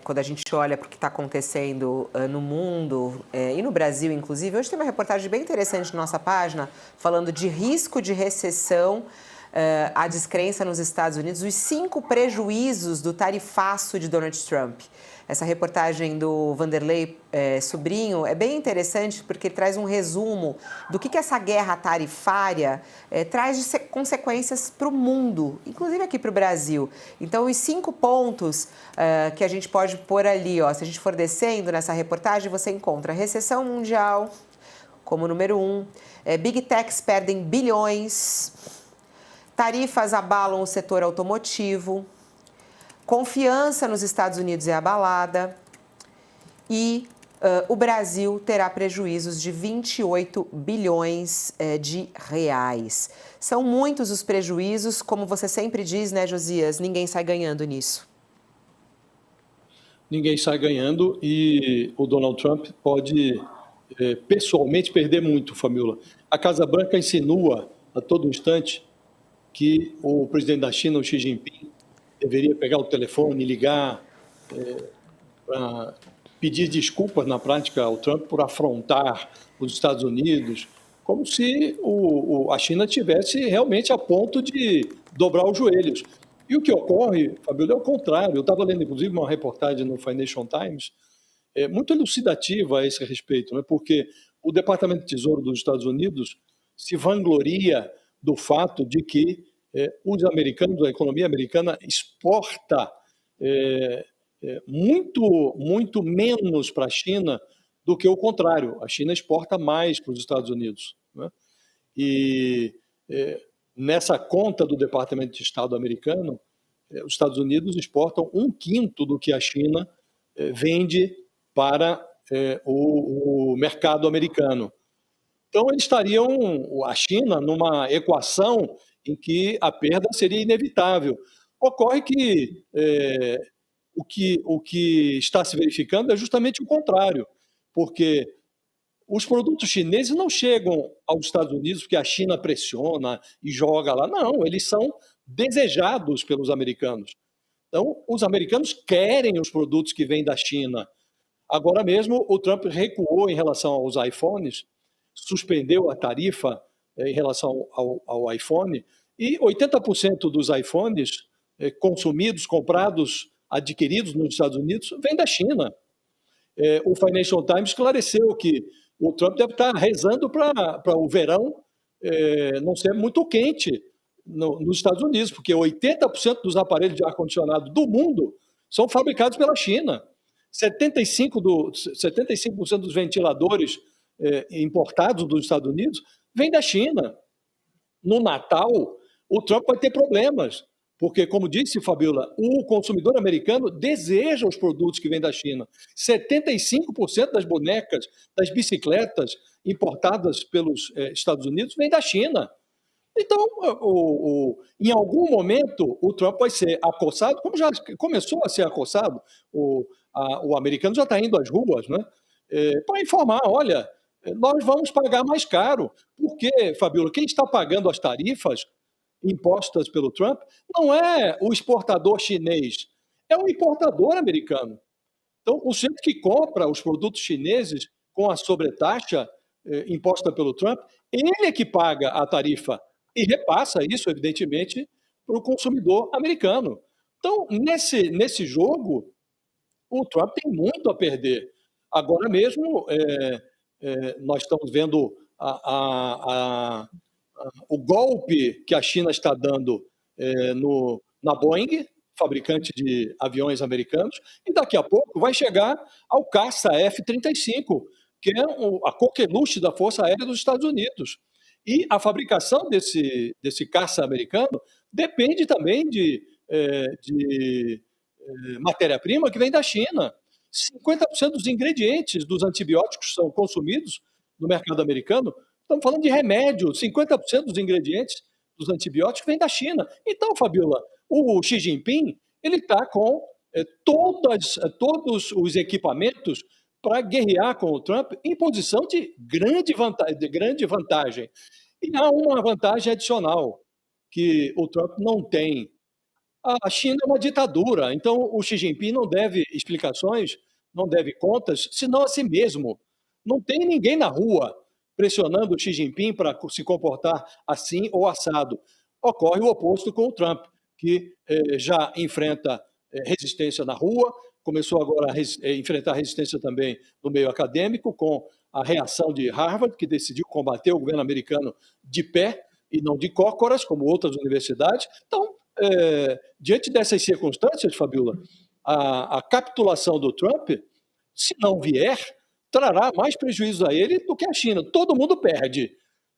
quando a gente olha para o que está acontecendo no mundo e no Brasil, inclusive. Hoje tem uma reportagem bem interessante na nossa página, falando de risco de recessão, a descrença nos Estados Unidos, os 5 prejuízos do tarifaço de Donald Trump. Essa reportagem do Vanderlei Sobrinho é bem interessante porque traz um resumo do que essa guerra tarifária traz de consequências para o mundo, inclusive aqui para o Brasil. Então, os 5 pontos que a gente pode pôr ali, ó, se a gente for descendo nessa reportagem, você encontra recessão mundial como número 1, Big Techs perdem bilhões, tarifas abalam o setor automotivo, confiança nos Estados Unidos é abalada e o Brasil terá prejuízos de 28 bilhões de reais. São muitos os prejuízos, como você sempre diz, né, Josias? Ninguém sai ganhando nisso. Ninguém sai ganhando e o Donald Trump pode pessoalmente perder muito, Fabiola. A Casa Branca insinua a todo instante que o presidente da China, o Xi Jinping, deveria pegar o telefone e ligar para pedir desculpas, na prática, ao Trump por afrontar os Estados Unidos, como se a China tivesse realmente a ponto de dobrar os joelhos. E o que ocorre, Fabiola, é o contrário. Eu estava lendo, inclusive, uma reportagem no Financial Times, muito elucidativa a esse respeito, né? Porque o Departamento de Tesouro dos Estados Unidos se vangloria do fato de que os americanos, a economia americana exporta muito menos para a China do que o contrário. A China exporta mais para os Estados Unidos, né? E nessa conta do Departamento de Estado americano, os Estados Unidos exportam 1/5 do que a China vende para o mercado americano. Então, eles estariam, a China, numa equação em que a perda seria inevitável. Ocorre que o que está se verificando é justamente o contrário, porque os produtos chineses não chegam aos Estados Unidos porque a China pressiona e joga lá. Não, eles são desejados pelos americanos. Então, os americanos querem os produtos que vêm da China. Agora mesmo, o Trump recuou em relação aos iPhones, suspendeu a tarifa em relação ao iPhone, e 80% dos iPhones consumidos, comprados, adquiridos nos Estados Unidos, vêm da China. O Financial Times esclareceu que o Trump deve estar rezando para o verão não ser muito quente nos Estados Unidos, porque 80% dos aparelhos de ar-condicionado do mundo são fabricados pela China. 75% dos ventiladores importados dos Estados Unidos vêm da China. No Natal, o Trump vai ter problemas, porque, como disse Fabiola, o consumidor americano deseja os produtos que vêm da China. 75% das bonecas, das bicicletas importadas pelos Estados Unidos vêm da China. Então, em algum momento, o Trump vai ser acossado, como já começou a ser acossado, o americano já está indo às ruas, né, para informar, olha, nós vamos pagar mais caro. Porque, Fabiola, quem está pagando as tarifas impostas pelo Trump não é o exportador chinês, é o importador americano. Então, o sujeito que compra os produtos chineses com a sobretaxa imposta pelo Trump, ele é que paga a tarifa e repassa isso, evidentemente, para o consumidor americano. Então, nesse jogo, o Trump tem muito a perder. Agora mesmo, nós estamos vendo o golpe que a China está dando na Boeing, fabricante de aviões americanos, e daqui a pouco vai chegar ao caça F-35, que é a coqueluche da Força Aérea dos Estados Unidos. E a fabricação desse caça americano depende também de matéria-prima que vem da China. 50% dos ingredientes dos antibióticos que são consumidos no mercado americano, estamos falando de remédio, 50% dos ingredientes dos antibióticos vêm da China. Então, Fabiola, o Xi Jinping ele está com todos os equipamentos para guerrear com o Trump em posição de grande vantagem. E há uma vantagem adicional que o Trump não tem. A China é uma ditadura, então o Xi Jinping não deve explicações, não deve contas, senão a si mesmo. Não tem ninguém na rua pressionando o Xi Jinping para se comportar assim ou assado. Ocorre o oposto com o Trump, que já enfrenta resistência na rua, começou agora a enfrentar resistência também no meio acadêmico, com a reação de Harvard, que decidiu combater o governo americano de pé e não de cócoras, como outras universidades. Então, diante dessas circunstâncias, Fabiola, a capitulação do Trump, se não vier, trará mais prejuízo a ele do que a China. Todo mundo perde,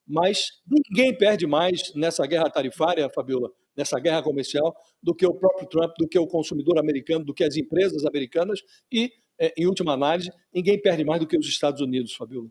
mas ninguém perde mais nessa guerra tarifária, Fabiola, nessa guerra comercial, do que o próprio Trump, do que o consumidor americano, do que as empresas americanas e, em última análise, ninguém perde mais do que os Estados Unidos, Fabiola.